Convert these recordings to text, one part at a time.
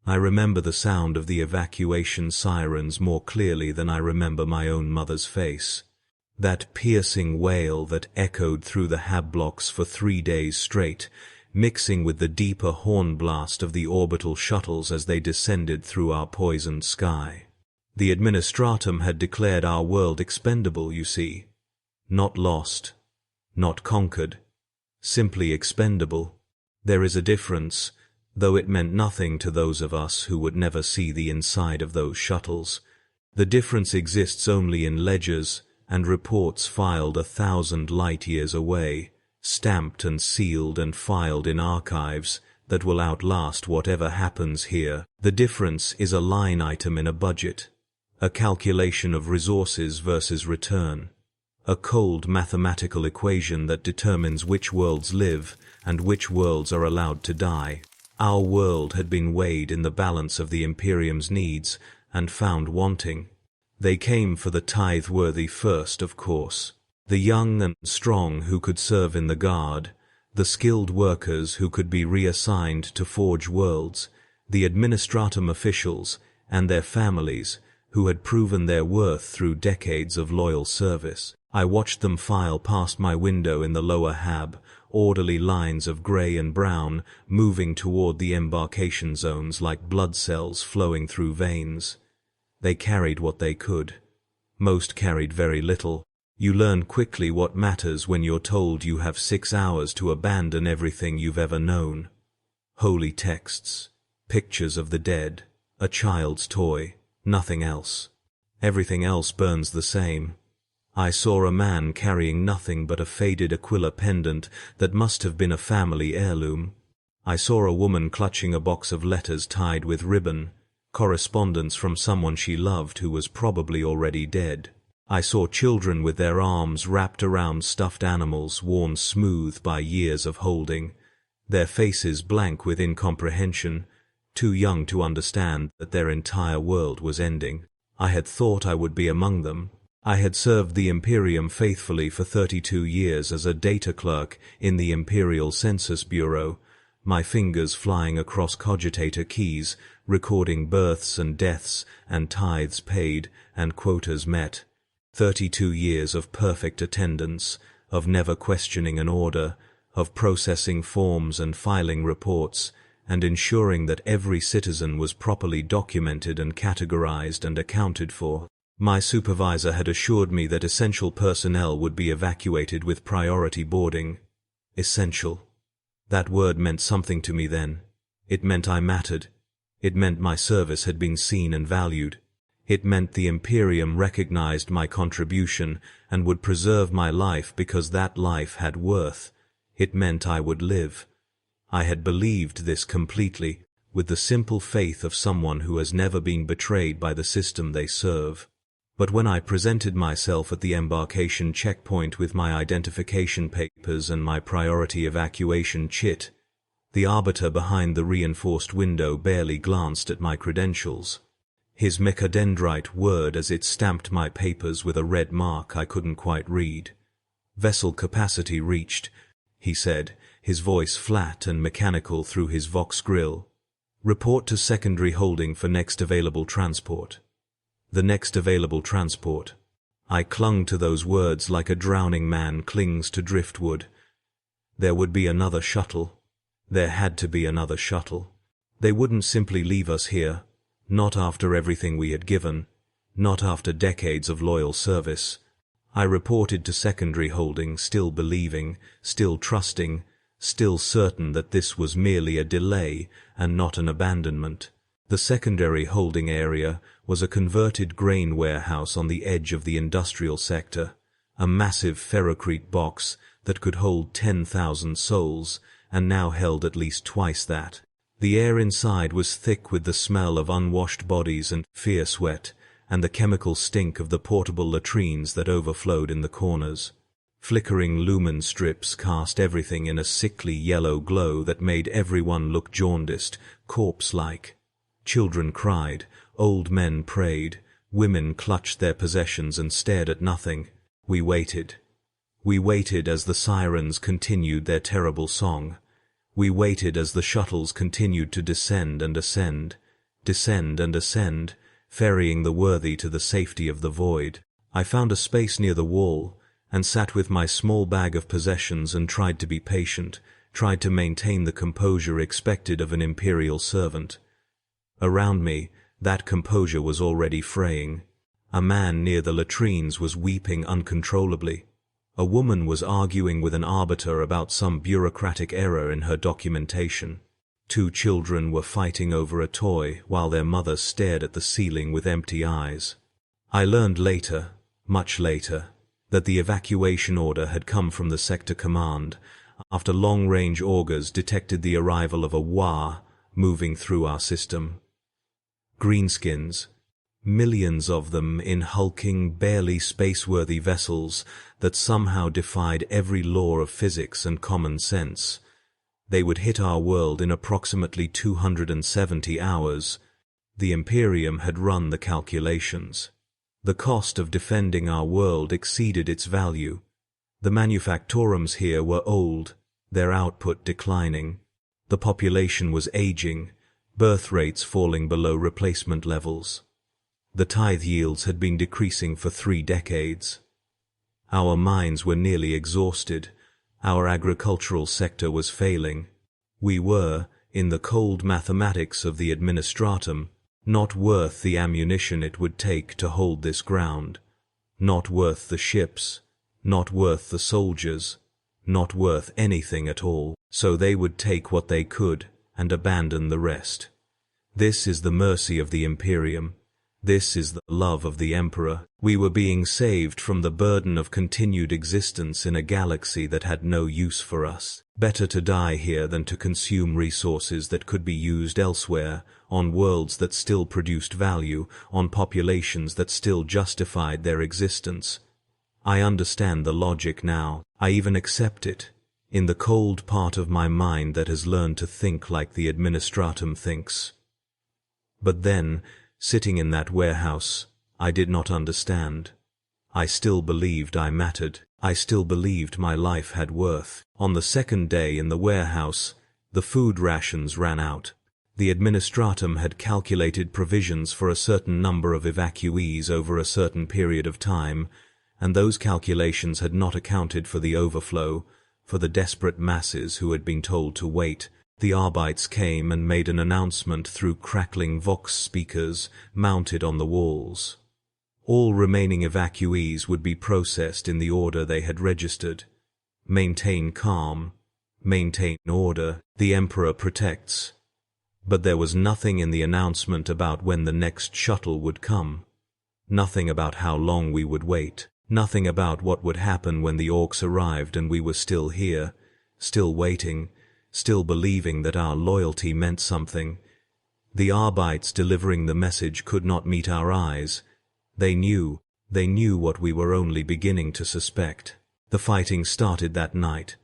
I remember the sound of the evacuation sirens more clearly than I remember my own mother's face. That piercing wail that echoed through the hab blocks for 3 days straight, mixing with the deeper horn blast of the orbital shuttles as they descended through our poisoned sky. The administratum had declared our world expendable, you see. Not lost, not conquered, simply expendable. There is a difference, though it meant nothing to those of us who would never see the inside of those shuttles. The difference exists only in ledgers and reports filed 1,000 light-years away, stamped and sealed and filed in archives that will outlast whatever happens here. The difference is a line item in a budget, a calculation of resources versus return, a cold mathematical equation that determines which worlds live and which worlds are allowed to die. Our world had been weighed in the balance of the Imperium's needs and found wanting. They came for the tithe-worthy first, of course. The young and strong who could serve in the guard, the skilled workers who could be reassigned to forge worlds, the administratum officials and their families who had proven their worth through decades of loyal service. I watched them file past my window in the lower hab, orderly lines of grey and brown moving toward the embarkation zones like blood cells flowing through veins. They carried what they could. Most carried very little. You learn quickly what matters when you're told you have 6 hours to abandon everything you've ever known. Holy texts, pictures of the dead, a child's toy, nothing else. Everything else burns the same. I saw a man carrying nothing but a faded Aquila pendant that must have been a family heirloom. I saw a woman clutching a box of letters tied with ribbon, correspondence from someone she loved who was probably already dead. I saw children with their arms wrapped around stuffed animals worn smooth by years of holding, their faces blank with incomprehension, too young to understand that their entire world was ending. I had thought I would be among them. I had served the Imperium faithfully for 32 years as a data clerk in the Imperial Census Bureau, my fingers flying across cogitator keys, recording births and deaths and tithes paid and quotas met. 32 years of perfect attendance, of never questioning an order, of processing forms and filing reports, and ensuring that every citizen was properly documented and categorized and accounted for. My supervisor had assured me that essential personnel would be evacuated with priority boarding. Essential. That word meant something to me then. It meant I mattered. It meant my service had been seen and valued. It meant the Imperium recognized my contribution and would preserve my life because that life had worth. It meant I would live. I had believed this completely, with the simple faith of someone who has never been betrayed by the system they serve. But when I presented myself at the embarkation checkpoint with my identification papers and my priority evacuation chit, the arbiter behind the reinforced window barely glanced at my credentials. His mechadendrite whirred as it stamped my papers with a red mark I couldn't quite read. "Vessel capacity reached," he said, his voice flat and mechanical through his Vox grill. "Report to secondary holding for next available transport." The next available transport. I clung to those words like a drowning man clings to driftwood. There would be another shuttle. There had to be another shuttle. They wouldn't simply leave us here, not after everything we had given, not after decades of loyal service. I reported to secondary holding, still believing, still trusting, still certain that this was merely a delay and not an abandonment. The secondary holding area was a converted grain warehouse on the edge of the industrial sector, a massive ferrocrete box that could hold 10,000 souls and now held at least twice that. The air inside was thick with the smell of unwashed bodies and fear sweat, and the chemical stink of the portable latrines that overflowed in the corners. Flickering lumen strips cast everything in a sickly yellow glow that made everyone look jaundiced, corpse-like. Children cried, old men prayed, women clutched their possessions and stared at nothing. We waited. We waited as the sirens continued their terrible song. We waited as the shuttles continued to descend and ascend. descend and ascend, ferrying the worthy to the safety of the void. I found a space near the wall, and sat with my small bag of possessions and tried to be patient, tried to maintain the composure expected of an Imperial servant. Around me, that composure was already fraying. A man near the latrines was weeping uncontrollably. A woman was arguing with an arbiter about some bureaucratic error in her documentation. 2 children were fighting over a toy while their mother stared at the ceiling with empty eyes. I learned later, much later, that the evacuation order had come from the sector command after long-range augers detected the arrival of a Wa moving through our system. Greenskins, millions of them in hulking, barely space-worthy vessels that somehow defied every law of physics and common sense. They would hit our world in approximately 270 hours. The Imperium had run the calculations. The cost of defending our world exceeded its value. The manufactorums here were old, their output declining. The population was aging, birth rates falling below replacement levels. The tithe yields had been decreasing for 3 decades. Our mines were nearly exhausted. Our agricultural sector was failing. We were, in the cold mathematics of the administratum, not worth the ammunition it would take to hold this ground, not worth the ships, not worth the soldiers, not worth anything at all, so they would take what they could and abandon the rest. This is the mercy of the Imperium. This is the love of the Emperor. We were being saved from the burden of continued existence in a galaxy that had no use for us. Better to die here than to consume resources that could be used elsewhere, on worlds that still produced value, on populations that still justified their existence. I understand the logic now. I even accept it, in the cold part of my mind that has learned to think like the administratum thinks. But then, sitting in that warehouse, I did not understand. I still believed I mattered. I still believed my life had worth. On the 2nd day in the warehouse, the food rations ran out. The administratum had calculated provisions for a certain number of evacuees over a certain period of time, and those calculations had not accounted for the overflow, for the desperate masses who had been told to wait. The Arbites came and made an announcement through crackling Vox speakers mounted on the walls. All remaining evacuees would be processed in the order they had registered. Maintain calm. Maintain order. The Emperor protects. But there was nothing in the announcement about when the next shuttle would come. Nothing about how long we would wait. Nothing about what would happen when the Orks arrived and we were still here, still waiting, still believing that our loyalty meant something. The Arbites delivering the message could not meet our eyes. They knew what we were only beginning to suspect. The fighting started that night.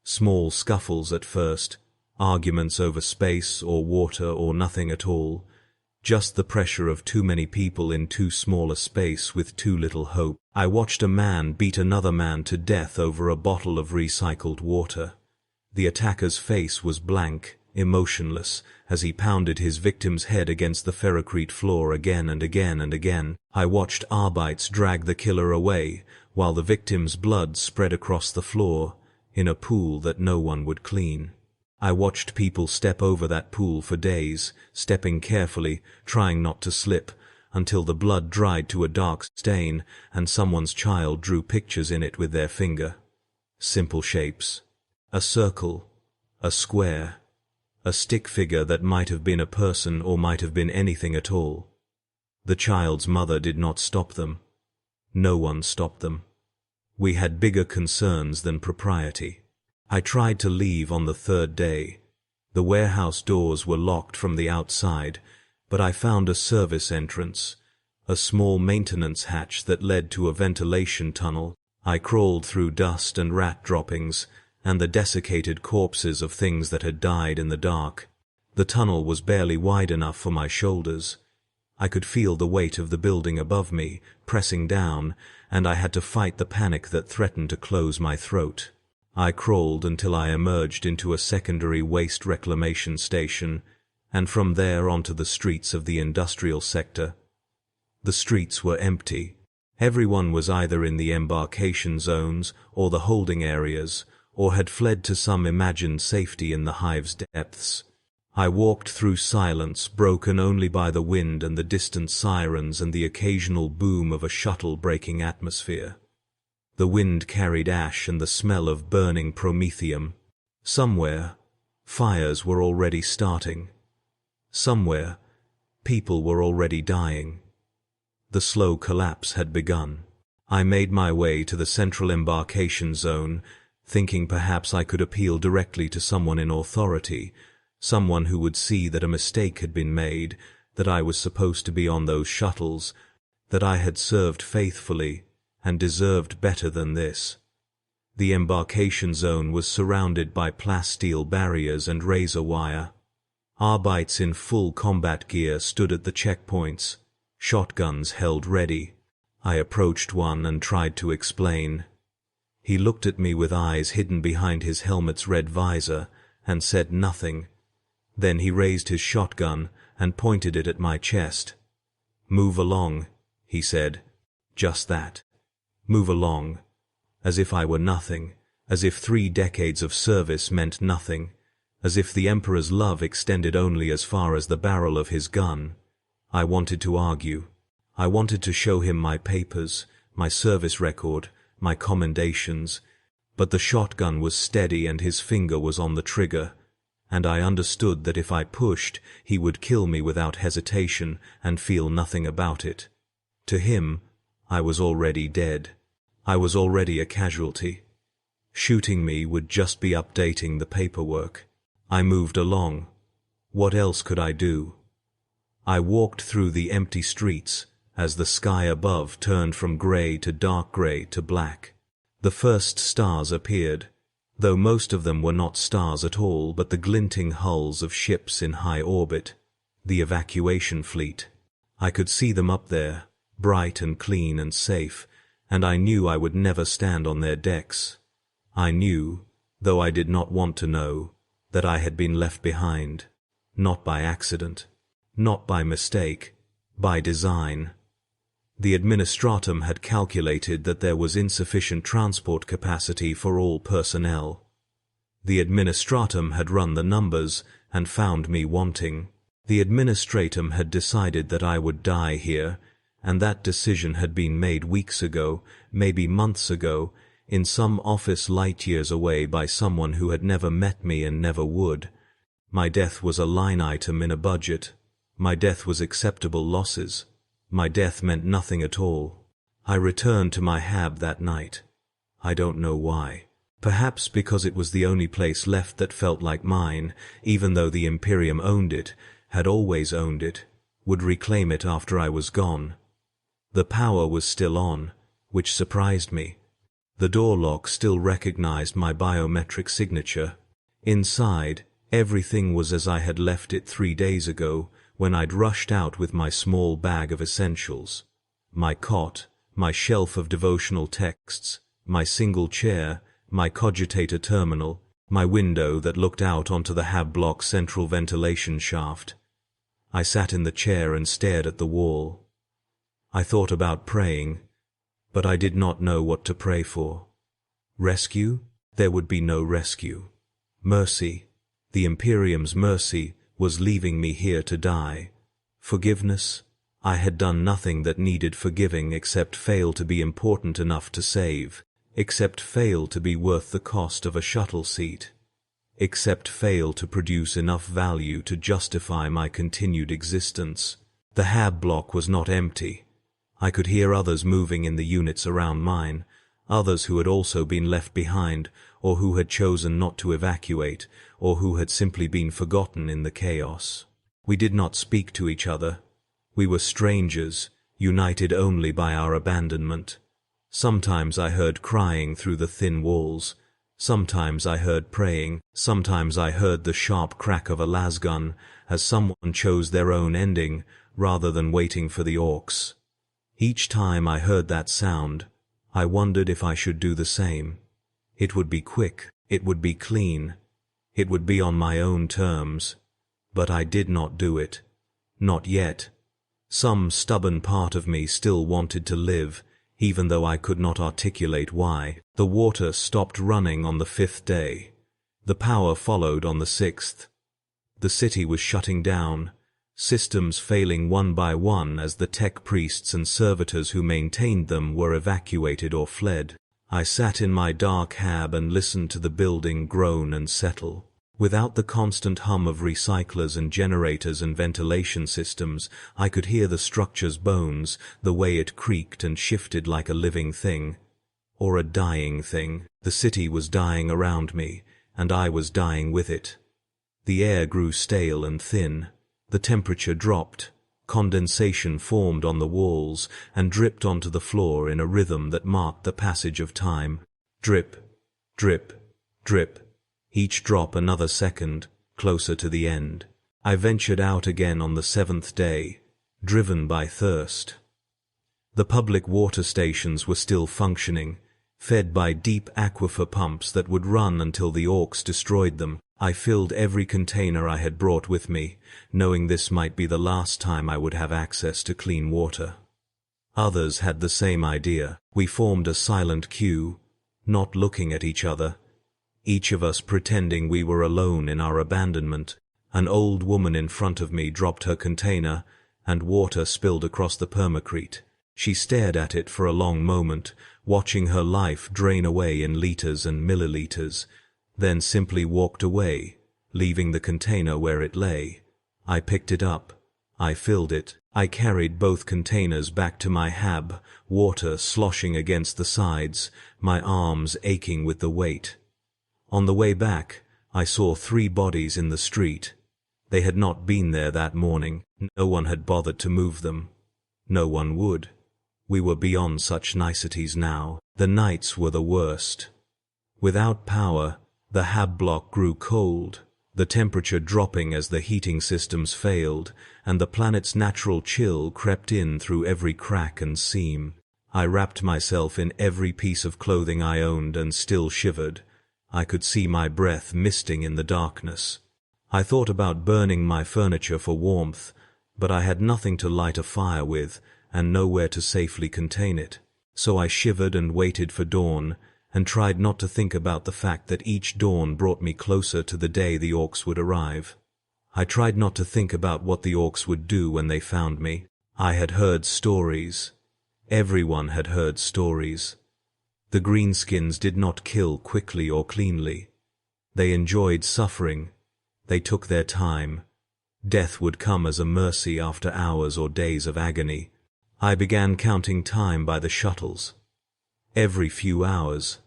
Small scuffles at first, arguments over space or water or nothing at all. Just the pressure of too many people in too small a space with too little hope. I watched a man beat another man to death over a bottle of recycled water. The attacker's face was blank, emotionless, as he pounded his victim's head against the ferrocrete floor again and again and again. I watched Arbites drag the killer away, while the victim's blood spread across the floor, in a pool that no one would clean. I watched people step over that pool for days, stepping carefully, trying not to slip, until the blood dried to a dark stain and someone's child drew pictures in it with their finger. Simple shapes. A circle, a square, a stick figure that might have been a person or might have been anything at all. The child's mother did not stop them. No one stopped them. We had bigger concerns than propriety. I tried to leave on the 3rd day. The warehouse doors were locked from the outside, but I found a service entrance, a small maintenance hatch that led to a ventilation tunnel. I crawled through dust and rat droppings, and the desiccated corpses of things that had died in the dark. The tunnel was barely wide enough for my shoulders. I could feel the weight of the building above me, pressing down, and I had to fight the panic that threatened to close my throat. I crawled until I emerged into a secondary waste reclamation station, and from there onto the streets of the industrial sector. The streets were empty. Everyone was either in the embarkation zones or the holding areas, or had fled to some imagined safety in the hive's depths. I walked through silence broken only by the wind and the distant sirens and the occasional boom of a shuttle breaking atmosphere. The wind carried ash and the smell of burning promethium. Somewhere, fires were already starting. Somewhere, people were already dying. The slow collapse had begun. I made my way to the central embarkation zone, thinking perhaps I could appeal directly to someone in authority, someone who would see that a mistake had been made, that I was supposed to be on those shuttles, that I had served faithfully and deserved better than this. The embarkation zone was surrounded by plasteel barriers and razor wire. Arbites in full combat gear stood at the checkpoints, shotguns held ready. I approached one and tried to explain. He looked at me with eyes hidden behind his helmet's red visor and said nothing. Then he raised his shotgun and pointed it at my chest. "Move along," he said. Just that. Move along. As if I were nothing, as if 3 decades of service meant nothing, as if the Emperor's love extended only as far as the barrel of his gun. I wanted to argue. I wanted to show him my papers, my service record, my commendations, but the shotgun was steady and his finger was on the trigger, and I understood that if I pushed, he would kill me without hesitation and feel nothing about it. To him, I was already dead. I was already a casualty. Shooting me would just be updating the paperwork. I moved along. What else could I do? I walked through the empty streets as the sky above turned from grey to dark grey to black. The first stars appeared, though most of them were not stars at all but the glinting hulls of ships in high orbit, the evacuation fleet. I could see them up there, bright and clean and safe, and I knew I would never stand on their decks. I knew, though I did not want to know, that I had been left behind, not by accident, not by mistake, by design. The administratum had calculated that there was insufficient transport capacity for all personnel. The administratum had run the numbers and found me wanting. The administratum had decided that I would die here, and that decision had been made weeks ago, maybe months ago, in some office light years away by someone who had never met me and never would. My death was a line item in a budget. My death was acceptable losses. My death meant nothing at all. I returned to my hab that night. I don't know why. Perhaps because it was the only place left that felt like mine, even though the Imperium owned it, had always owned it, would reclaim it after I was gone. The power was still on, which surprised me. The door lock still recognized my biometric signature. Inside, everything was as I had left it 3 days ago, when I'd rushed out with my small bag of essentials. My cot, my shelf of devotional texts, my single chair, my cogitator terminal, my window that looked out onto the hab block central ventilation shaft. I sat in the chair and stared at the wall. I thought about praying, but I did not know what to pray for. Rescue? There would be no rescue. Mercy, the Imperium's mercy, was leaving me here to die. Forgiveness? I had done nothing that needed forgiving except fail to be important enough to save, except fail to be worth the cost of a shuttle seat, except fail to produce enough value to justify my continued existence. The hab block was not empty. I could hear others moving in the units around mine, others who had also been left behind, or who had chosen not to evacuate, or who had simply been forgotten in the chaos. We did not speak to each other. We were strangers, united only by our abandonment. Sometimes I heard crying through the thin walls. Sometimes I heard praying. Sometimes I heard the sharp crack of a lasgun, as someone chose their own ending, rather than waiting for the Orks. Each time I heard that sound, I wondered if I should do the same. It would be quick, it would be clean, it would be on my own terms. But I did not do it. Not yet. Some stubborn part of me still wanted to live, even though I could not articulate why. The water stopped running on the 5th day. The power followed on the 6th. The city was shutting down, systems failing one by one as the tech priests and servitors who maintained them were evacuated or fled. I sat in my dark hab and listened to the building groan and settle. Without the constant hum of recyclers and generators and ventilation systems, I could hear the structure's bones, the way it creaked and shifted like a living thing. Or a dying thing. The city was dying around me, and I was dying with it. The air grew stale and thin. The temperature dropped. Condensation formed on the walls and dripped onto the floor in a rhythm that marked the passage of time. Drip, drip, drip. Each drop another second, closer to the end. I ventured out again on the 7th day, driven by thirst. The public water stations were still functioning, fed by deep aquifer pumps that would run until the Orks destroyed them. I filled every container I had brought with me, knowing this might be the last time I would have access to clean water. Others had the same idea. We formed a silent queue, not looking at each other, each of us pretending we were alone in our abandonment. An old woman in front of me dropped her container, and water spilled across the permacrete. She stared at it for a long moment, watching her life drain away in liters and milliliters, then simply walked away, leaving the container where it lay. I picked it up. I filled it. I carried both containers back to my hab, water sloshing against the sides, my arms aching with the weight. On the way back, I saw 3 bodies in the street. They had not been there that morning. No one had bothered to move them. No one would. We were beyond such niceties now. The nights were the worst. Without power, the hab block grew cold, the temperature dropping as the heating systems failed, and the planet's natural chill crept in through every crack and seam. I wrapped myself in every piece of clothing I owned and still shivered. I could see my breath misting in the darkness. I thought about burning my furniture for warmth, but I had nothing to light a fire with and nowhere to safely contain it. So I shivered and waited for dawn, and tried not to think about the fact that each dawn brought me closer to the day the Orks would arrive. I tried not to think about what the Orks would do when they found me. I had heard stories. Everyone had heard stories. The greenskins did not kill quickly or cleanly. They enjoyed suffering. They took their time. Death would come as a mercy after hours or days of agony. I began counting time by the shuttles. Every few hours,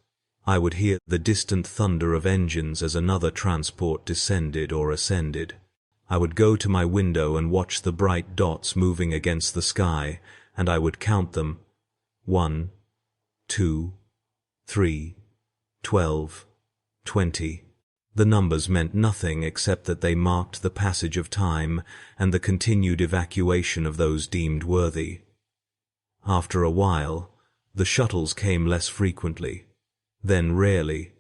I would hear the distant thunder of engines as another transport descended or ascended. I would go to my window and watch the bright dots moving against the sky, and I would count them. 1, 2, 3, 12, 20. The numbers meant nothing except that they marked the passage of time and the continued evacuation of those deemed worthy. After a while, the shuttles came less frequently, then rarely,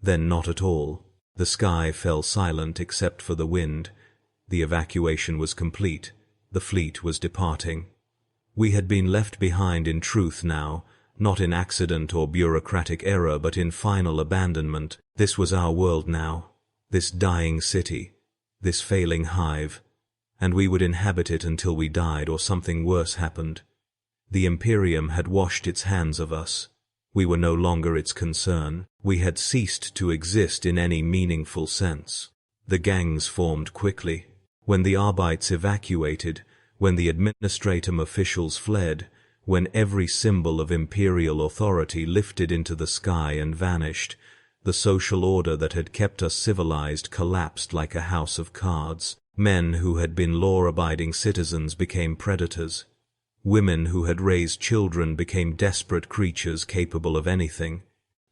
then not at all. The sky fell silent except for the wind. The evacuation was complete. The fleet was departing. We had been left behind in truth now, not in accident or bureaucratic error, but in final abandonment. This was our world now, this dying city, this failing hive, and we would inhabit it until we died or something worse happened. The Imperium had washed its hands of us. We were no longer its concern. We had ceased to exist in any meaningful sense. The gangs formed quickly. When the Arbites evacuated, when the administratum officials fled, when every symbol of imperial authority lifted into the sky and vanished, the social order that had kept us civilized collapsed like a house of cards. Men who had been law-abiding citizens became predators. Women who had raised children became desperate creatures capable of anything.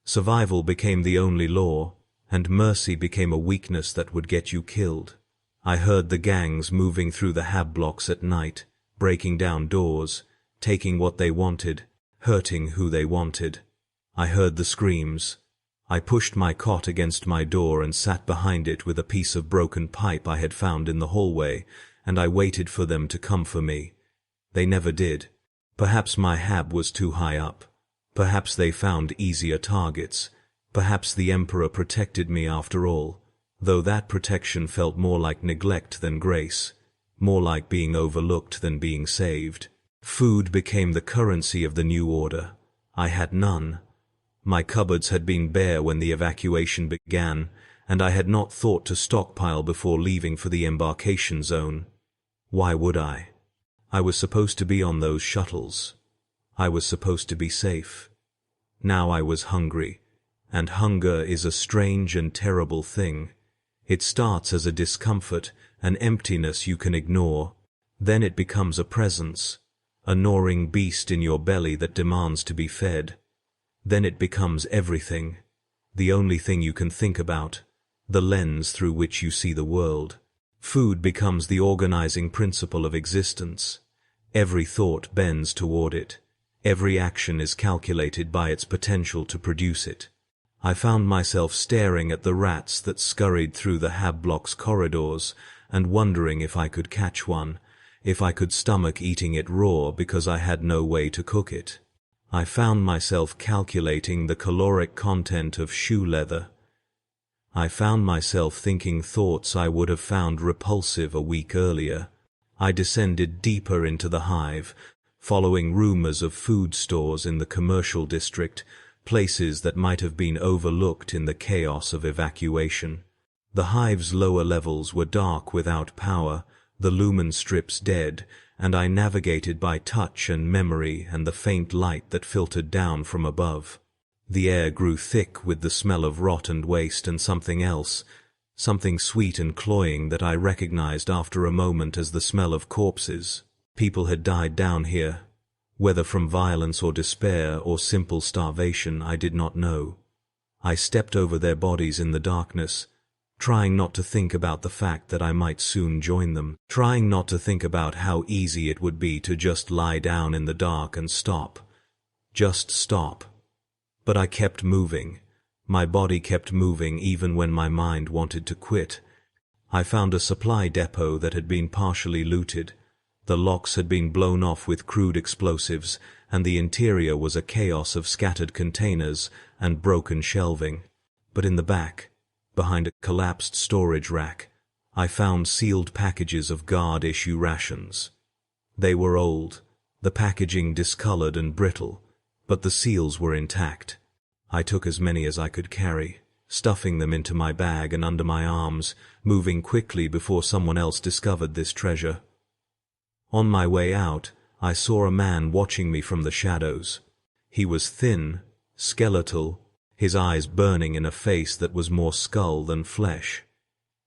Survival became the only law, and mercy became a weakness that would get you killed. I heard the gangs moving through the hab blocks at night, breaking down doors, taking what they wanted, hurting who they wanted. I heard the screams. I pushed my cot against my door and sat behind it with a piece of broken pipe I had found in the hallway, and I waited for them to come for me. They never did. Perhaps my hab was too high up. Perhaps they found easier targets. Perhaps the Emperor protected me after all, though that protection felt more like neglect than grace, more like being overlooked than being saved. Food became the currency of the new order. I had none. My cupboards had been bare when the evacuation began, and I had not thought to stockpile before leaving for the embarkation zone. Why would I? I was supposed to be on those shuttles. I was supposed to be safe. Now I was hungry, and hunger is a strange and terrible thing. It starts as a discomfort, an emptiness you can ignore. Then it becomes a presence, a gnawing beast in your belly that demands to be fed. Then it becomes everything, the only thing you can think about, the lens through which you see the world. Food becomes the organizing principle of existence. Every thought bends toward it. Every action is calculated by its potential to produce it. I found myself staring at the rats that scurried through the hab block's corridors and wondering if I could catch one, if I could stomach eating it raw because I had no way to cook it. I found myself calculating the caloric content of shoe leather. I found myself thinking thoughts I would have found repulsive a week earlier. I descended deeper into the hive, following rumors of food stores in the commercial district, places that might have been overlooked in the chaos of evacuation. The hive's lower levels were dark without power, the lumen strips dead, and I navigated by touch and memory and the faint light that filtered down from above. The air grew thick with the smell of rot and waste and something else, something sweet and cloying that I recognized after a moment as the smell of corpses. People had died down here. Whether from violence or despair or simple starvation, I did not know. I stepped over their bodies in the darkness, trying not to think about the fact that I might soon join them, trying not to think about how easy it would be to just lie down in the dark and stop. Just stop. But I kept moving. My body kept moving even when my mind wanted to quit. I found a supply depot that had been partially looted. The locks had been blown off with crude explosives, and the interior was a chaos of scattered containers and broken shelving. But in the back, behind a collapsed storage rack, I found sealed packages of guard-issue rations. They were old, the packaging discolored and brittle, but the seals were intact. I took as many as I could carry, stuffing them into my bag and under my arms, moving quickly before someone else discovered this treasure. On my way out, I saw a man watching me from the shadows. He was thin, skeletal, his eyes burning in a face that was more skull than flesh.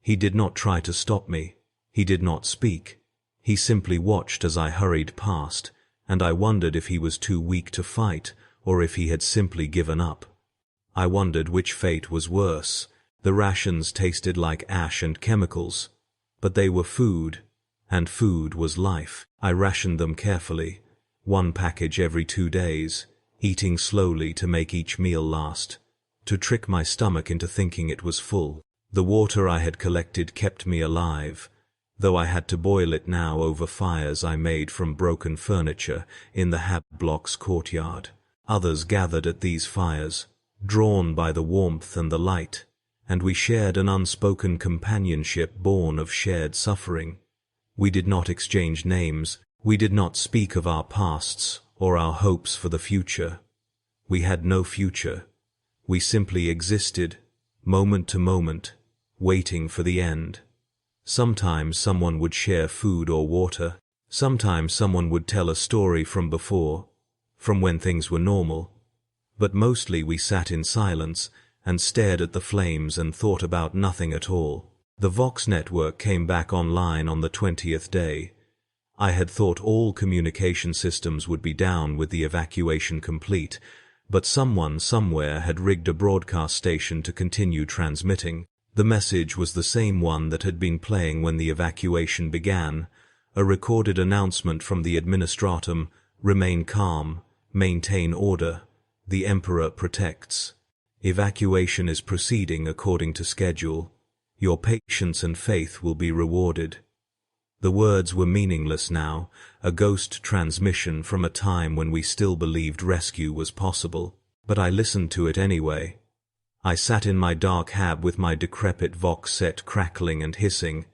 He did not try to stop me. He did not speak. He simply watched as I hurried past, and I wondered if he was too weak to fight, or if he had simply given up. I wondered which fate was worse. The rations tasted like ash and chemicals, but they were food, and food was life. I rationed them carefully, one package every 2 days, eating slowly to make each meal last, to trick my stomach into thinking it was full. The water I had collected kept me alive, though I had to boil it now over fires I made from broken furniture in the hab block's courtyard. Others gathered at these fires, drawn by the warmth and the light, and we shared an unspoken companionship born of shared suffering. We did not exchange names. We did not speak of our pasts or our hopes for the future. We had no future. We simply existed, moment to moment, waiting for the end. Sometimes someone would share food or water. Sometimes someone would tell a story from before, from when things were normal. But mostly we sat in silence and stared at the flames and thought about nothing at all. The Vox network came back online on the 20th day. I had thought all communication systems would be down with the evacuation complete, but someone somewhere had rigged a broadcast station to continue transmitting. The message was the same one that had been playing when the evacuation began, a recorded announcement from the administratum: remain calm, maintain order, the Emperor protects. Evacuation is proceeding according to schedule. Your patience and faith will be rewarded." The words were meaningless now, a ghost transmission from a time when we still believed rescue was possible. But I listened to it anyway. I sat in my dark hab with my decrepit Vox set crackling and hissing,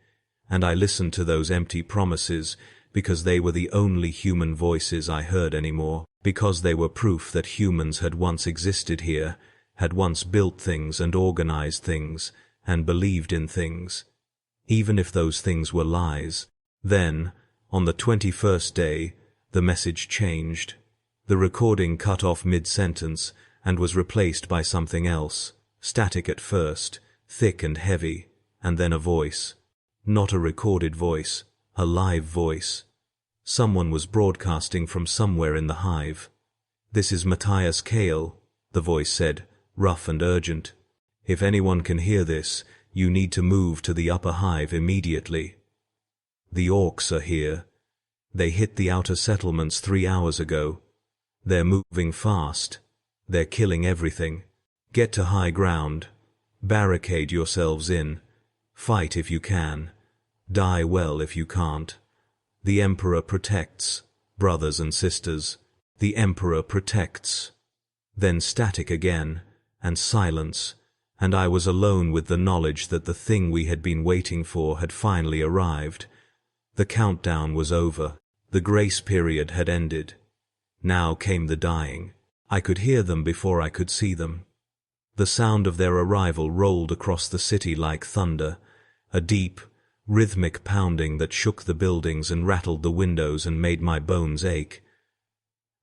and I listened to those empty promises because they were the only human voices I heard anymore, because they were proof that humans had once existed here, had once built things and organized things, and believed in things, even if those things were lies. Then, on the 21st day, the message changed. The recording cut off mid-sentence and was replaced by something else, static at first, thick and heavy, and then a voice. Not a recorded voice, a live voice. Someone was broadcasting from somewhere in the hive. "This is Matthias Kale," the voice said, rough and urgent. "If anyone can hear this, you need to move to the upper hive immediately. The Orks are here. They hit the outer settlements 3 hours ago. They're moving fast. They're killing everything. Get to high ground. Barricade yourselves in. Fight if you can. Die well if you can't. The Emperor protects, brothers and sisters. The Emperor protects." Then static again, and silence, and I was alone with the knowledge that the thing we had been waiting for had finally arrived. The countdown was over. The grace period had ended. Now came the dying. I could hear them before I could see them. The sound of their arrival rolled across the city like thunder, a deep, rhythmic pounding that shook the buildings and rattled the windows and made my bones ache.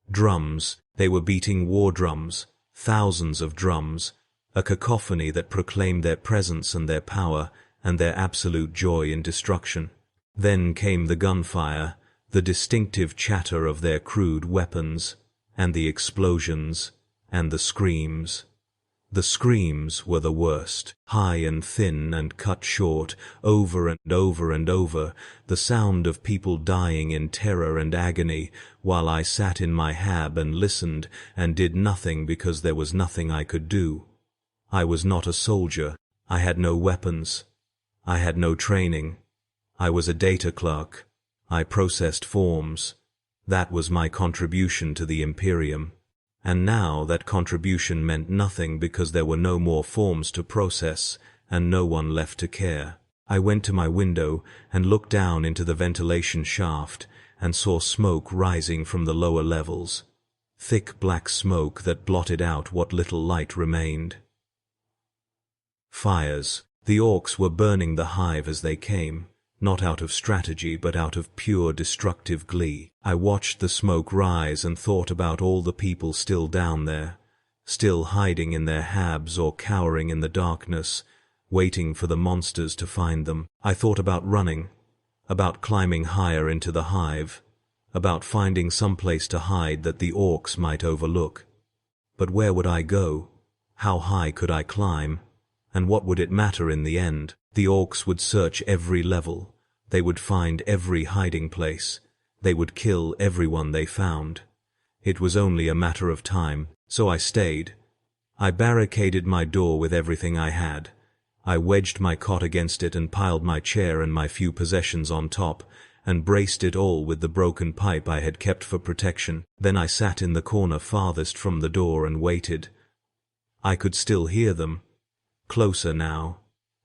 Drums, they were beating war drums, thousands of drums, a cacophony that proclaimed their presence and their power and their absolute joy in destruction. Then came the gunfire, the distinctive chatter of their crude weapons, and the explosions, and the screams. The screams were the worst, high and thin and cut short, over and over and over, the sound of people dying in terror and agony, while I sat in my hab and listened and did nothing because there was nothing I could do. I was not a soldier. I had no weapons. I had no training. I was a data clerk. I processed forms. That was my contribution to the Imperium. And now that contribution meant nothing because there were no more forms to process and no one left to care. I went to my window and looked down into the ventilation shaft and saw smoke rising from the lower levels. Thick black smoke that blotted out what little light remained. Fires. The Orks were burning the hive as they came, not out of strategy but out of pure destructive glee. I watched the smoke rise and thought about all the people still down there, still hiding in their habs or cowering in the darkness, waiting for the monsters to find them. I thought about running, about climbing higher into the hive, about finding some place to hide that the Orks might overlook. But where would I go? How high could I climb? And what would it matter in the end? The Orks would search every level. They would find every hiding place. They would kill everyone they found. It was only a matter of time, so I stayed. I barricaded my door with everything I had. I wedged my cot against it and piled my chair and my few possessions on top, and braced it all with the broken pipe I had kept for protection. Then I sat in the corner farthest from the door and waited. I could still hear them. Closer now.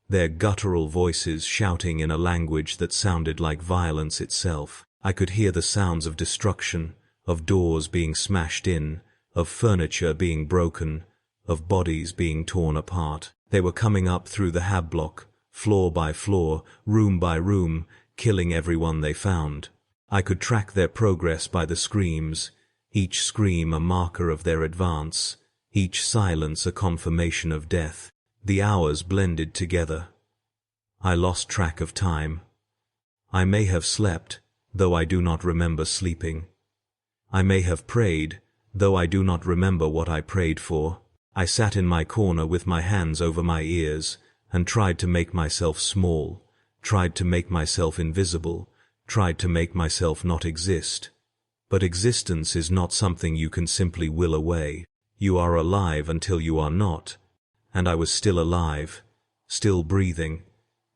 Their guttural voices shouting in a language that sounded like violence itself. I could hear the sounds of destruction, of doors being smashed in, of furniture being broken, of bodies being torn apart. They were coming up through the hab block, floor by floor, room by room, killing everyone they found. I could track their progress by the screams, each scream a marker of their advance, each silence a confirmation of death. The hours blended together. I lost track of time. I may have slept, though I do not remember sleeping. I may have prayed, though I do not remember what I prayed for. I sat in my corner with my hands over my ears and tried to make myself small, tried to make myself invisible, tried to make myself not exist. But existence is not something you can simply will away. You are alive until you are not, and I was still alive, still breathing,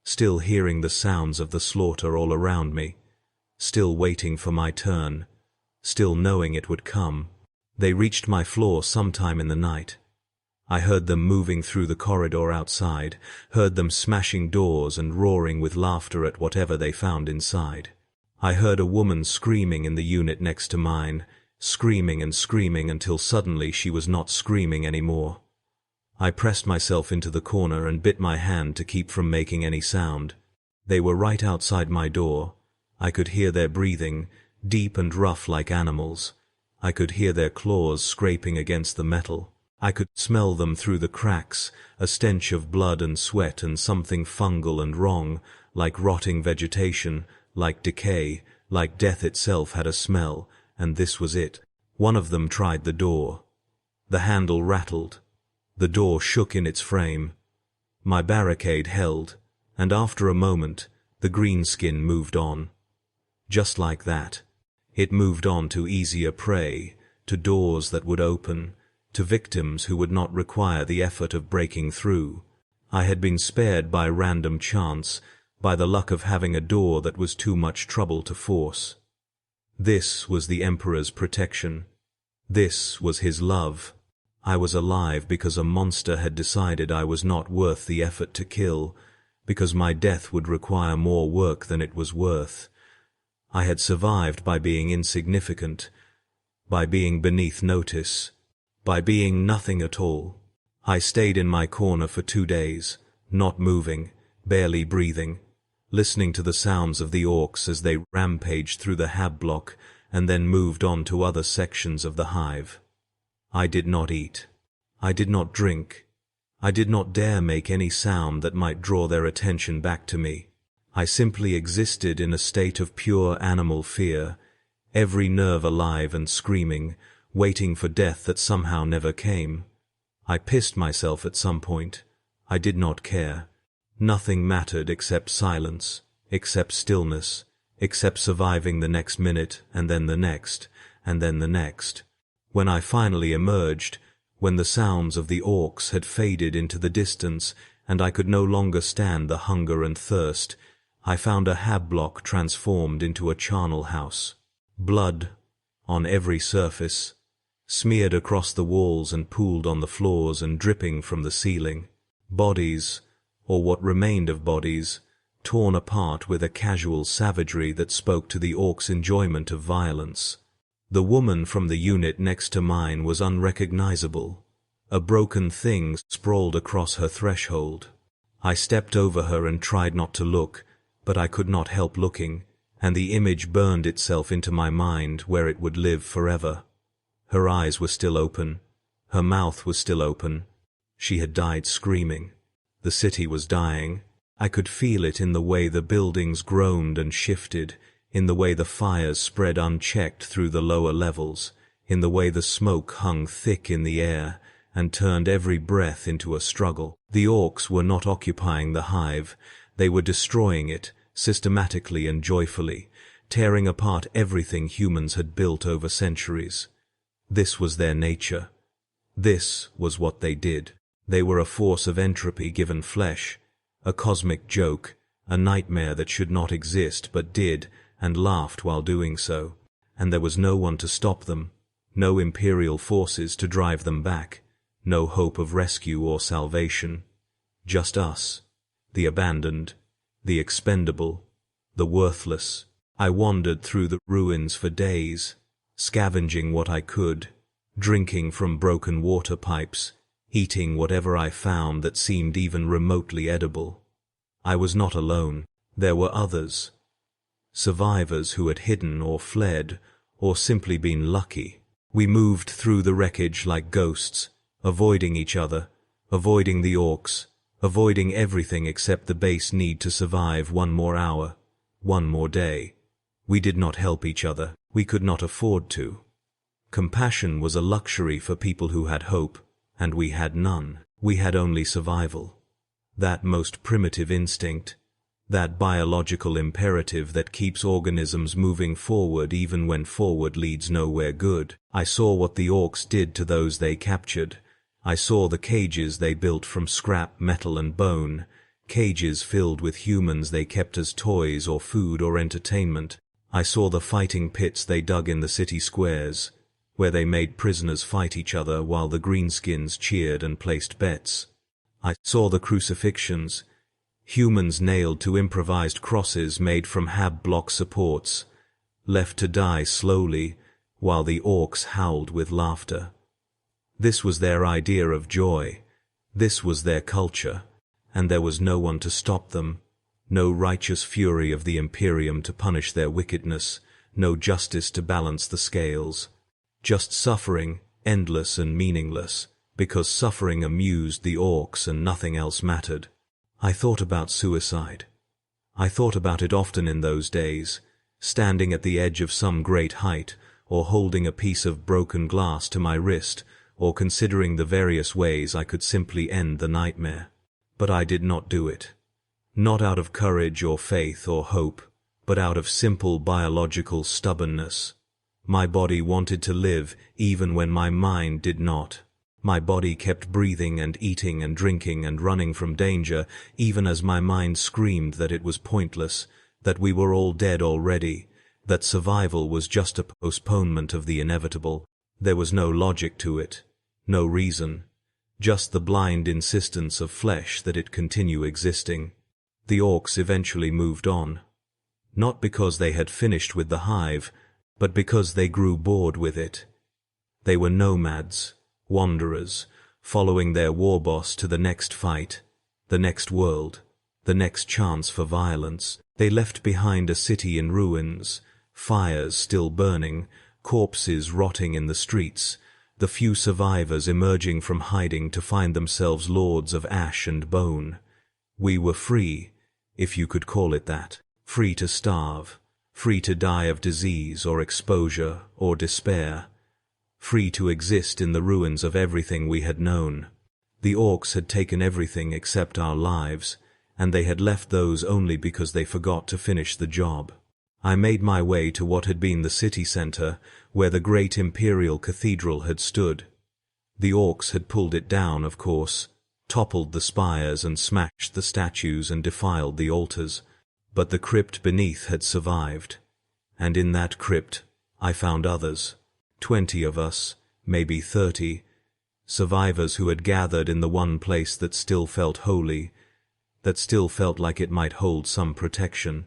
still hearing the sounds of the slaughter all around me, still waiting for my turn, still knowing it would come. They reached my floor sometime in the night. I heard them moving through the corridor outside, heard them smashing doors and roaring with laughter at whatever they found inside. I heard a woman screaming in the unit next to mine, screaming and screaming until suddenly she was not screaming anymore. I pressed myself into the corner and bit my hand to keep from making any sound. They were right outside my door. I could hear their breathing, deep and rough like animals. I could hear their claws scraping against the metal. I could smell them through the cracks, a stench of blood and sweat and something fungal and wrong, like rotting vegetation, like decay, like death itself had a smell, and this was it. One of them tried the door. The handle rattled. The door shook in its frame. My barricade held, and after a moment, the greenskin moved on. Just like that. It moved on to easier prey, to doors that would open, to victims who would not require the effort of breaking through. I had been spared by random chance, by the luck of having a door that was too much trouble to force. This was the Emperor's protection. This was his love. I was alive because a monster had decided I was not worth the effort to kill, because my death would require more work than it was worth. I had survived by being insignificant, by being beneath notice, by being nothing at all. I stayed in my corner for 2 days, not moving, barely breathing, listening to the sounds of the Orks as they rampaged through the hab block and then moved on to other sections of the hive. I did not eat. I did not drink. I did not dare make any sound that might draw their attention back to me. I simply existed in a state of pure animal fear, every nerve alive and screaming, waiting for death that somehow never came. I pissed myself at some point. I did not care. Nothing mattered except silence, except stillness, except surviving the next minute and then the next, and then the next. When I finally emerged, when the sounds of the Orks had faded into the distance and I could no longer stand the hunger and thirst, I found a hab block transformed into a charnel house. Blood, on every surface, smeared across the walls and pooled on the floors and dripping from the ceiling. Bodies, or what remained of bodies, torn apart with a casual savagery that spoke to the Orks' enjoyment of violence. The woman from the unit next to mine was unrecognizable. A broken thing sprawled across her threshold. I stepped over her and tried not to look, but I could not help looking, and the image burned itself into my mind where it would live forever. Her eyes were still open. Her mouth was still open. She had died screaming. The city was dying. I could feel it in the way the buildings groaned and shifted, in the way the fires spread unchecked through the lower levels, in the way the smoke hung thick in the air and turned every breath into a struggle. The Orks were not occupying the hive. They were destroying it, systematically and joyfully, tearing apart everything humans had built over centuries. This was their nature. This was what they did. They were a force of entropy given flesh, a cosmic joke, a nightmare that should not exist but did, and laughed while doing so, and there was no one to stop them, no Imperial forces to drive them back, no hope of rescue or salvation. Just us, the abandoned, the expendable, the worthless. I wandered through the ruins for days, scavenging what I could, drinking from broken water pipes, eating whatever I found that seemed even remotely edible. I was not alone. There were others. Survivors who had hidden or fled, or simply been lucky. We moved through the wreckage like ghosts, avoiding each other, avoiding the Orks, avoiding everything except the base need to survive one more hour, one more day. We did not help each other. We could not afford to. Compassion was a luxury for people who had hope, and we had none. We had only survival. That most primitive instinct, that biological imperative that keeps organisms moving forward even when forward leads nowhere good. I saw what the Orks did to those they captured, I saw the cages they built from scrap metal and bone, cages filled with humans they kept as toys or food or entertainment. I saw the fighting pits they dug in the city squares, where they made prisoners fight each other while the greenskins cheered and placed bets. I saw the crucifixions, humans nailed to improvised crosses made from hab block supports, left to die slowly while the orcs howled with laughter. This was their idea of joy. This was their culture, and there was no one to stop them, no righteous fury of the Imperium to punish their wickedness, no justice to balance the scales. Just suffering, endless and meaningless, because suffering amused the orcs and nothing else mattered. I thought about suicide. I thought about it often in those days, standing at the edge of some great height, or holding a piece of broken glass to my wrist, or considering the various ways I could simply end the nightmare. But I did not do it. Not out of courage or faith or hope, but out of simple biological stubbornness. My body wanted to live even when my mind did not. My body kept breathing and eating and drinking and running from danger, even as my mind screamed that it was pointless, that we were all dead already, that survival was just a postponement of the inevitable. There was no logic to it, no reason, just the blind insistence of flesh that it continue existing. The orcs eventually moved on, not because they had finished with the hive, but because they grew bored with it. They were nomads, wanderers, following their war boss to the next fight, the next world, the next chance for violence. They left behind a city in ruins, fires still burning, corpses rotting in the streets, the few survivors emerging from hiding to find themselves lords of ash and bone. We were free, if you could call it that, free to starve, free to die of disease or exposure or despair, free to exist in the ruins of everything we had known. The orcs had taken everything except our lives, and they had left those only because they forgot to finish the job. I made my way to what had been the city center, where the great Imperial cathedral had stood. The orcs had pulled it down, of course, toppled the spires and smashed the statues and defiled the altars, but the crypt beneath had survived, and in that crypt I found others, 20 of us, maybe 30, survivors who had gathered in the one place that still felt holy, that still felt like it might hold some protection.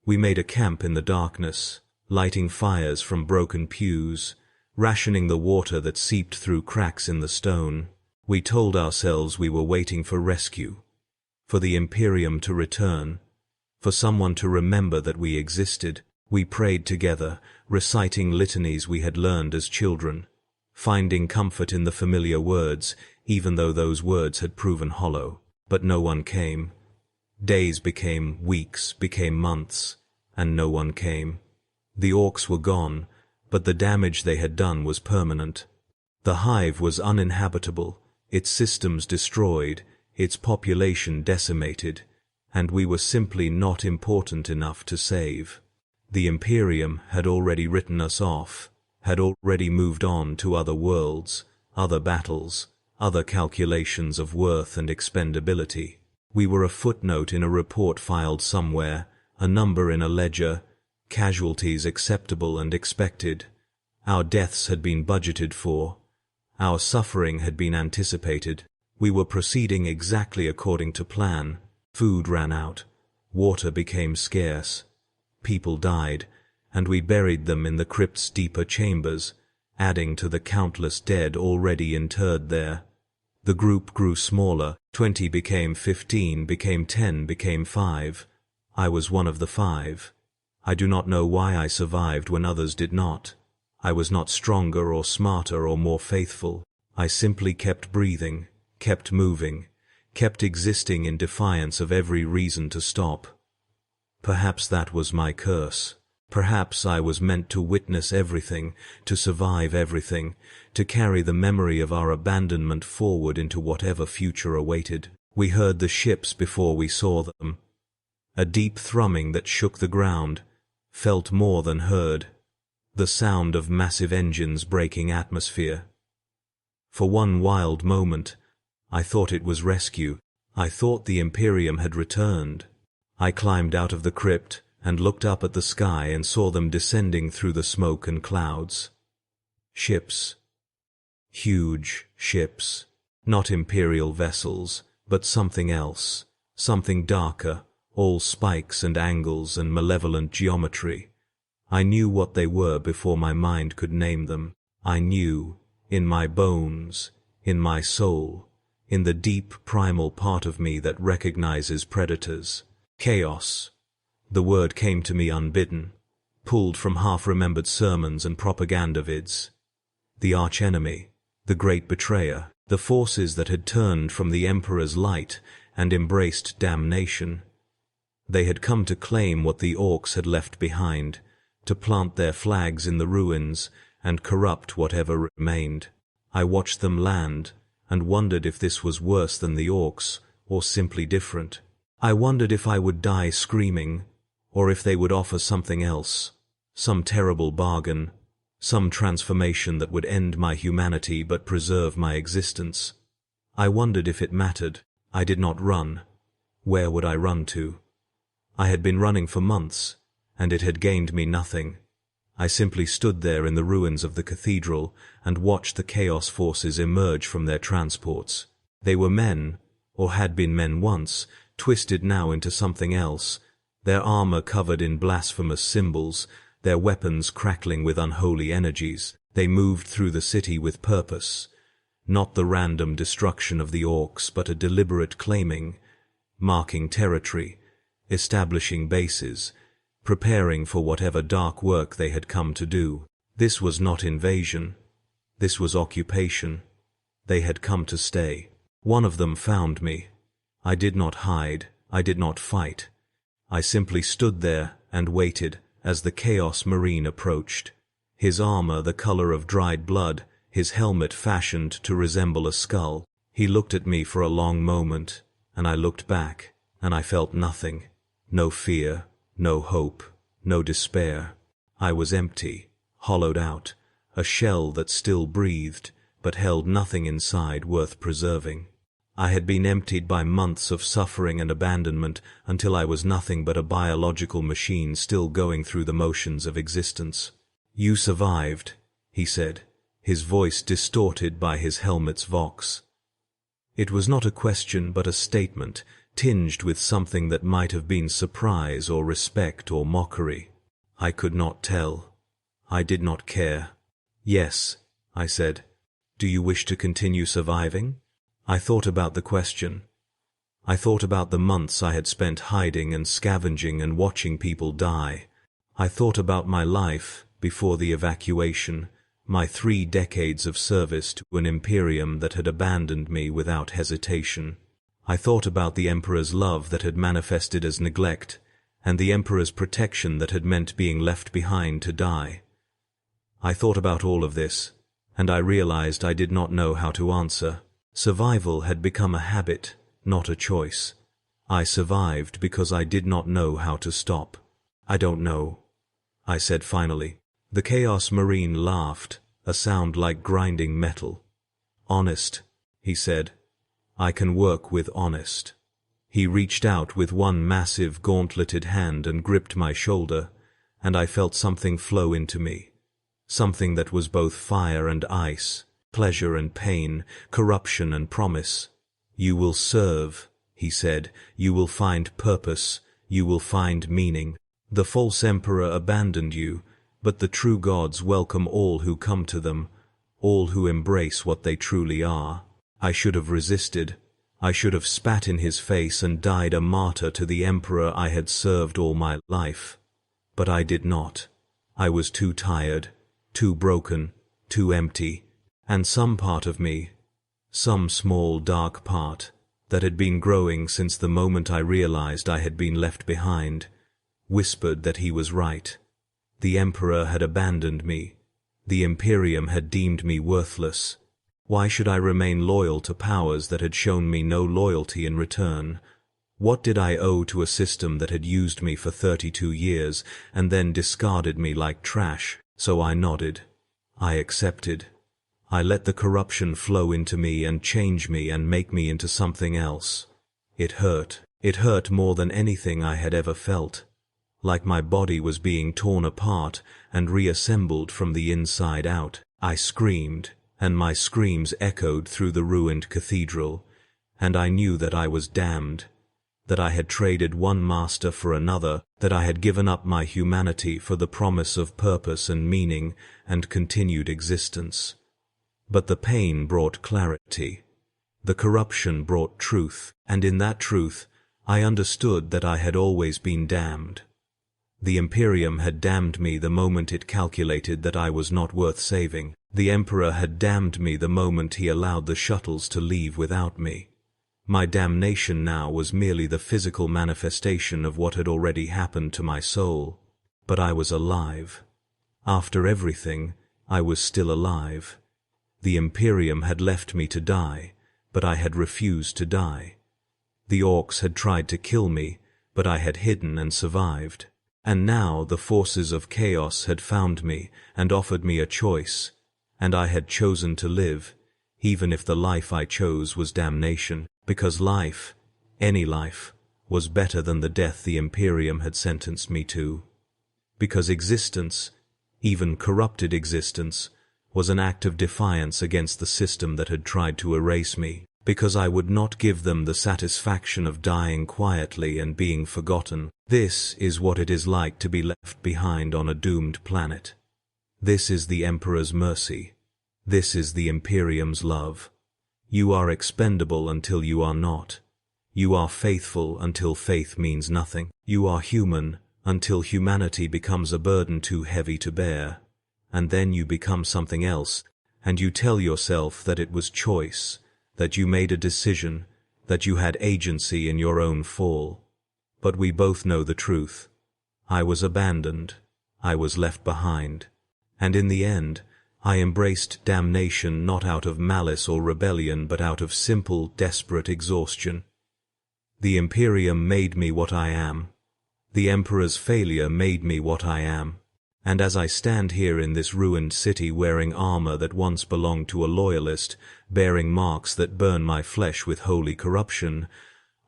We made a camp in the darkness, lighting fires from broken pews, rationing the water that seeped through cracks in the stone. We told ourselves we were waiting for rescue, for the Imperium to return, for someone to remember that we existed. We prayed together, reciting litanies we had learned as children, finding comfort in the familiar words, even though those words had proven hollow. But no one came. Days became weeks, became months, and no one came. The orcs were gone, but the damage they had done was permanent. The hive was uninhabitable, its systems destroyed, its population decimated, and we were simply not important enough to save. The Imperium had already written us off, had already moved on to other worlds, other battles, other calculations of worth and expendability. We were a footnote in a report filed somewhere, a number in a ledger, casualties acceptable and expected. Our deaths had been budgeted for. Our suffering had been anticipated. We were proceeding exactly according to plan. Food ran out. Water became scarce. People died, and we buried them in the crypt's deeper chambers, adding to the countless dead already interred there. The group grew smaller. 20 became 15, became 10, became 5. I was one of the 5. I do not know why I survived when others did not. I was not stronger or smarter or more faithful. I simply kept breathing, kept moving, kept existing in defiance of every reason to stop. Perhaps that was my curse. Perhaps I was meant to witness everything, to survive everything, to carry the memory of our abandonment forward into whatever future awaited. We heard the ships before we saw them. A deep thrumming that shook the ground, felt more than heard. The sound of massive engines breaking atmosphere. For one wild moment, I thought it was rescue. I thought the Imperium had returned. I climbed out of the crypt and looked up at the sky and saw them descending through the smoke and clouds. Ships. Huge ships. Not Imperial vessels, but something else. Something darker, all spikes and angles and malevolent geometry. I knew what they were before my mind could name them. I knew, in my bones, in my soul, in the deep primal part of me that recognizes predators. Chaos. The word came to me unbidden, pulled from half-remembered sermons and propaganda vids. The archenemy, the great betrayer, the forces that had turned from the Emperor's light and embraced damnation. They had come to claim what the Orks had left behind, to plant their flags in the ruins and corrupt whatever remained. I watched them land and wondered if this was worse than the Orks or simply different. I wondered if I would die screaming, or if they would offer something else, some terrible bargain, some transformation that would end my humanity but preserve my existence. I wondered if it mattered. I did not run. Where would I run to? I had been running for months, and it had gained me nothing. I simply stood there in the ruins of the cathedral and watched the chaos forces emerge from their transports. They were men, or had been men once, twisted now into something else, their armor covered in blasphemous symbols, their weapons crackling with unholy energies. They moved through the city with purpose, not the random destruction of the Orks, but a deliberate claiming, marking territory, establishing bases, preparing for whatever dark work they had come to do. This was not invasion. This was occupation. They had come to stay. One of them found me. I did not hide. I did not fight. I simply stood there and waited as the Chaos Marine approached. His armor the color of dried blood, his helmet fashioned to resemble a skull. He looked at me for a long moment, and I looked back, and I felt nothing. No fear, no hope, no despair. I was empty, hollowed out, a shell that still breathed, but held nothing inside worth preserving. I had been emptied by months of suffering and abandonment until I was nothing but a biological machine still going through the motions of existence. "You survived," he said, his voice distorted by his helmet's vox. It was not a question but a statement, tinged with something that might have been surprise or respect or mockery. I could not tell. I did not care. "Yes," I said. "Do you wish to continue surviving?" I thought about the question. I thought about the months I had spent hiding and scavenging and watching people die. I thought about my life before the evacuation, my 3 decades of service to an Imperium that had abandoned me without hesitation. I thought about the Emperor's love that had manifested as neglect, and the Emperor's protection that had meant being left behind to die. I thought about all of this, and I realized I did not know how to answer. Survival had become a habit, not a choice. I survived because I did not know how to stop. "I don't know," I said finally. The Chaos Marine laughed, a sound like grinding metal. "Honest," he said. "I can work with honest." He reached out with one massive gauntleted hand and gripped my shoulder, and I felt something flow into me. Something that was both fire and ice, pleasure and pain, corruption and promise. "You will serve," he said. "You will find purpose. You will find meaning. The false emperor abandoned you, but the true gods welcome all who come to them, all who embrace what they truly are." I should have resisted. I should have spat in his face and died a martyr to the emperor I had served all my life. But I did not. I was too tired, too broken, too empty. And some part of me, some small dark part, that had been growing since the moment I realized I had been left behind, whispered that he was right. The Emperor had abandoned me. The Imperium had deemed me worthless. Why should I remain loyal to powers that had shown me no loyalty in return? What did I owe to a system that had used me for 32 years and then discarded me like trash? So I nodded. I accepted. I let the corruption flow into me and change me and make me into something else. It hurt. It hurt more than anything I had ever felt. Like my body was being torn apart and reassembled from the inside out. I screamed, and my screams echoed through the ruined cathedral, and I knew that I was damned, that I had traded one master for another, that I had given up my humanity for the promise of purpose and meaning and continued existence. But the pain brought clarity. The corruption brought truth, and in that truth I understood that I had always been damned. The Imperium had damned me the moment it calculated that I was not worth saving. The Emperor had damned me the moment he allowed the shuttles to leave without me. My damnation now was merely the physical manifestation of what had already happened to my soul. But I was alive. After everything, I was still alive. The Imperium had left me to die, but I had refused to die. The Orks had tried to kill me, but I had hidden and survived. And now the forces of chaos had found me and offered me a choice, and I had chosen to live, even if the life I chose was damnation, because life, any life, was better than the death the Imperium had sentenced me to. Because existence, even corrupted existence, was an act of defiance against the system that had tried to erase me, because I would not give them the satisfaction of dying quietly and being forgotten. This is what it is like to be left behind on a doomed planet. This is the Emperor's mercy. This is the Imperium's love. You are expendable until you are not. You are faithful until faith means nothing. You are human until humanity becomes a burden too heavy to bear. And then you become something else, and you tell yourself that it was choice, that you made a decision, that you had agency in your own fall. But we both know the truth. I was abandoned. I was left behind. And in the end, I embraced damnation not out of malice or rebellion, but out of simple, desperate exhaustion. The Imperium made me what I am. The Emperor's failure made me what I am. And as I stand here in this ruined city wearing armor that once belonged to a loyalist, bearing marks that burn my flesh with holy corruption,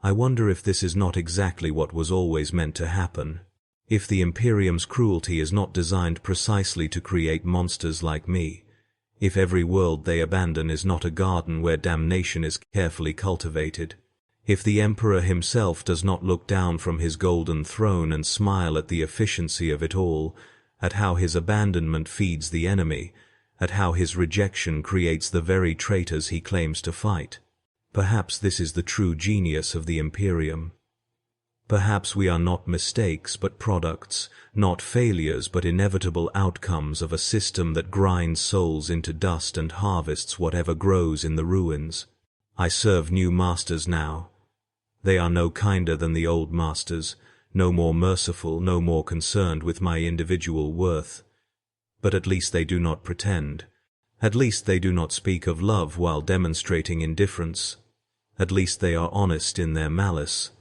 I wonder if this is not exactly what was always meant to happen. If the Imperium's cruelty is not designed precisely to create monsters like me. If every world they abandon is not a garden where damnation is carefully cultivated. If the Emperor himself does not look down from his golden throne and smile at the efficiency of it all, at how his abandonment feeds the enemy, at how his rejection creates the very traitors he claims to fight. Perhaps this is the true genius of the Imperium. Perhaps we are not mistakes but products, not failures but inevitable outcomes of a system that grinds souls into dust and harvests whatever grows in the ruins. I serve new masters now. They are no kinder than the old masters, no more merciful, no more concerned with my individual worth. But at least they do not pretend. At least they do not speak of love while demonstrating indifference. At least they are honest in their malice.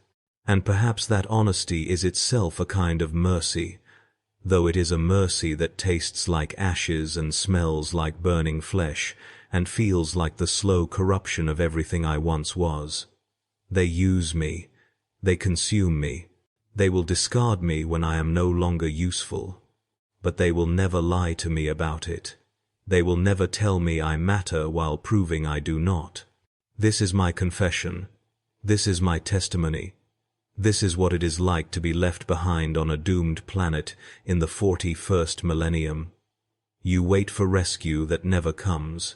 And perhaps that honesty is itself a kind of mercy, though it is a mercy that tastes like ashes and smells like burning flesh, and feels like the slow corruption of everything I once was. They use me. They consume me. They will discard me when I am no longer useful. But they will never lie to me about it. They will never tell me I matter while proving I do not. This is my confession. This is my testimony. This is what it is like to be left behind on a doomed planet in the 41st millennium. You wait for rescue that never comes.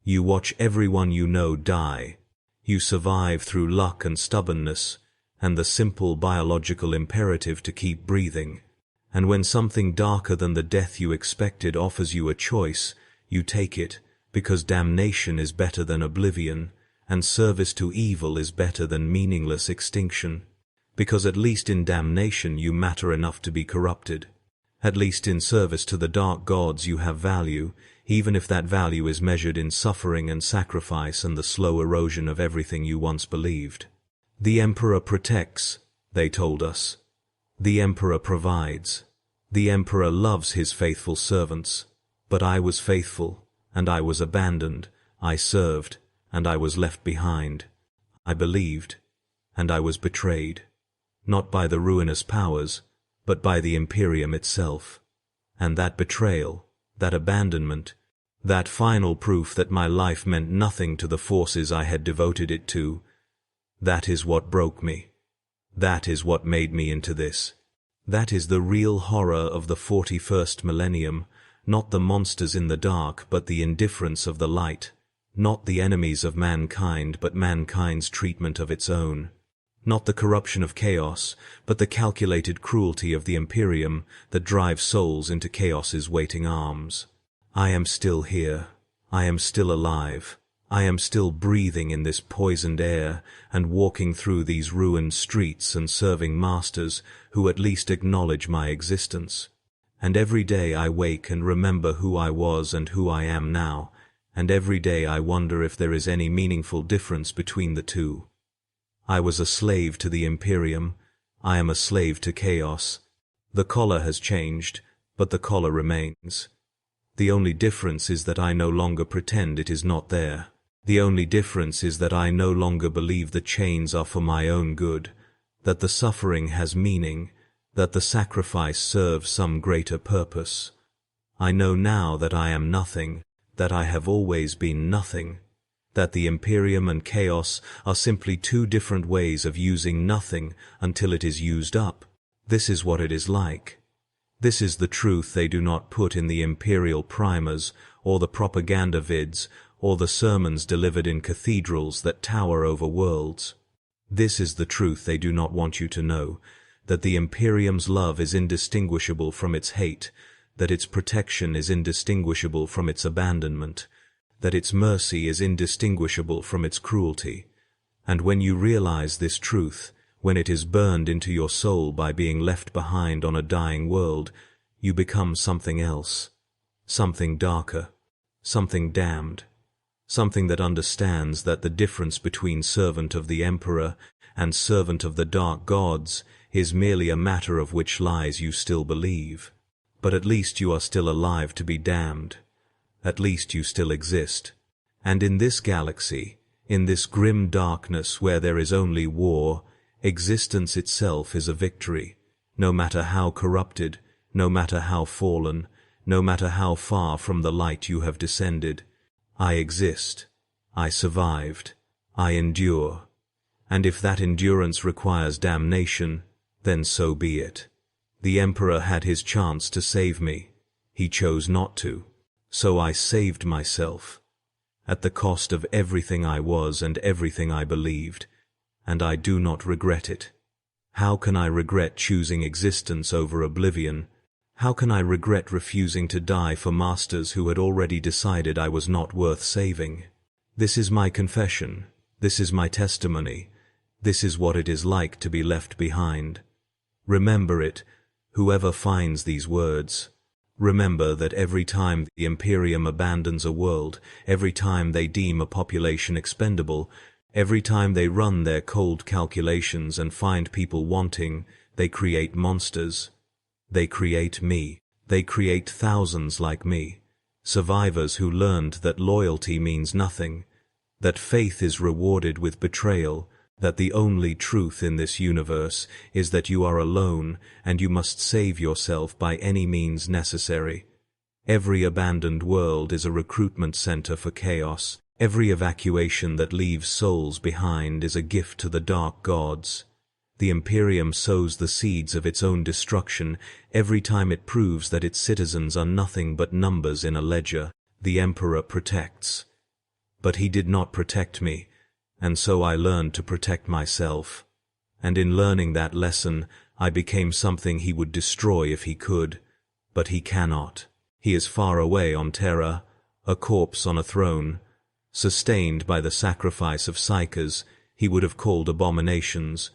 You watch everyone you know die. You survive through luck and stubbornness, and the simple biological imperative to keep breathing. And when something darker than the death you expected offers you a choice, you take it, because damnation is better than oblivion, and service to evil is better than meaningless extinction. Because at least in damnation you matter enough to be corrupted. At least in service to the dark gods you have value, even if that value is measured in suffering and sacrifice and the slow erosion of everything you once believed. The Emperor protects, they told us. The Emperor provides. The Emperor loves his faithful servants. But I was faithful. and I was abandoned. I served, and I was left behind. I believed, and I was betrayed. Not by the ruinous powers, but by the Imperium itself. And that betrayal, that abandonment, that final proof that my life meant nothing to the forces I had devoted it to, that is what broke me. That is what made me into this. That is the real horror of the 41st millennium, not the monsters in the dark, but the indifference of the light, not the enemies of mankind, but mankind's treatment of its own, not the corruption of chaos, but the calculated cruelty of the Imperium that drives souls into chaos's waiting arms. I am still here. I am still alive. I am still breathing in this poisoned air and walking through these ruined streets and serving masters who at least acknowledge my existence. And every day I wake and remember who I was and who I am now, and every day I wonder if there is any meaningful difference between the two. I was a slave to the Imperium. I am a slave to chaos. The collar has changed, but the collar remains. The only difference is that I no longer pretend it is not there. The only difference is that I no longer believe the chains are for my own good, that the suffering has meaning, that the sacrifice serves some greater purpose. I know now that I am nothing, that I have always been nothing, that the Imperium and chaos are simply two different ways of using nothing until it is used up. This is what it is like. This is the truth they do not put in the Imperial primers, or the propaganda vids, or the sermons delivered in cathedrals that tower over worlds. This is the truth they do not want you to know, that the Imperium's love is indistinguishable from its hate, that its protection is indistinguishable from its abandonment, that its mercy is indistinguishable from its cruelty. And when you realize this truth, when it is burned into your soul by being left behind on a dying world, you become something else, something darker, something damned, something that understands that the difference between servant of the Emperor and servant of the dark gods is merely a matter of which lies you still believe. But at least you are still alive to be damned. At least you still exist. And in this galaxy, in this grim darkness where there is only war, existence itself is a victory, no matter how corrupted, no matter how fallen, no matter how far from the light you have descended. I exist. I survived. I endure. And if that endurance requires damnation, then so be it. The Emperor had his chance to save me. He chose not to. So I saved myself, at the cost of everything I was and everything I believed, and I do not regret it. How can I regret choosing existence over oblivion? How can I regret refusing to die for masters who had already decided I was not worth saving? This is my confession. This is my testimony. This is what it is like to be left behind. Remember it, whoever finds these words. Remember that every time the Imperium abandons a world, every time they deem a population expendable, every time they run their cold calculations and find people wanting, they create monsters. They create me. They create thousands like me, survivors who learned that loyalty means nothing, that faith is rewarded with betrayal, that the only truth in this universe is that you are alone and you must save yourself by any means necessary. Every abandoned world is a recruitment center for chaos. Every evacuation that leaves souls behind is a gift to the dark gods. The Imperium sows the seeds of its own destruction every time it proves that its citizens are nothing but numbers in a ledger. The Emperor protects. But he did not protect me, and so I learned to protect myself. And in learning that lesson, I became something he would destroy if he could. But he cannot. He is far away on Terra, a corpse on a throne. Sustained by the sacrifice of psychers he would have called abominations,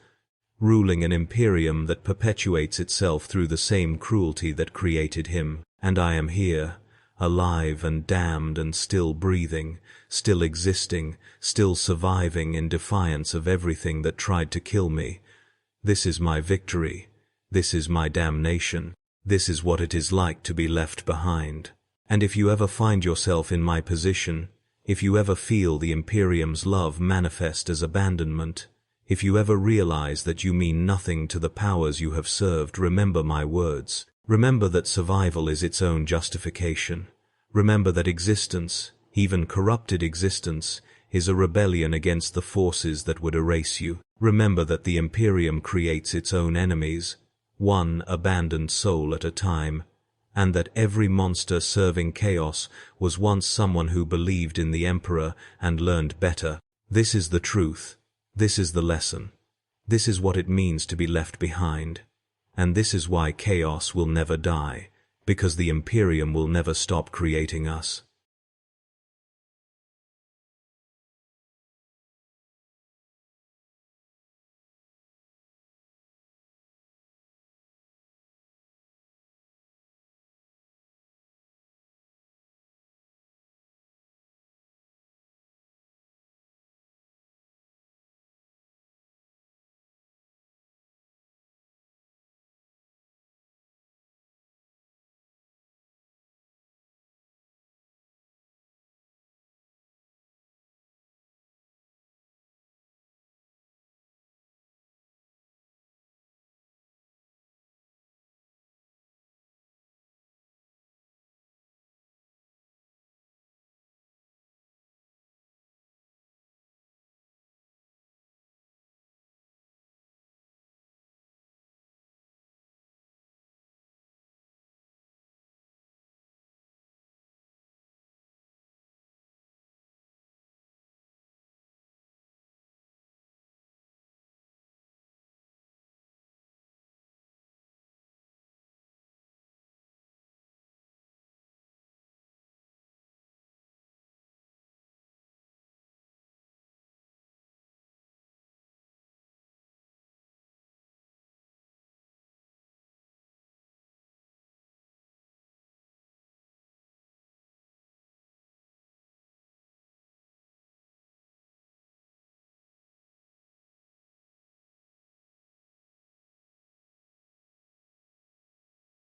ruling an Imperium that perpetuates itself through the same cruelty that created him. And I am here, alive and damned and still breathing, still existing, still surviving in defiance of everything that tried to kill me. This is my victory. This is my damnation. This is what it is like to be left behind. And if you ever find yourself in my position, if you ever feel the Imperium's love manifest as abandonment, if you ever realize that you mean nothing to the powers you have served, remember my words. Remember that survival is its own justification. Remember that existence, even corrupted existence, is a rebellion against the forces that would erase you. Remember that the Imperium creates its own enemies, one abandoned soul at a time, and that every monster serving chaos was once someone who believed in the Emperor and learned better. This is the truth. This is the lesson. This is what it means to be left behind. And this is why chaos will never die, because the Imperium will never stop creating us.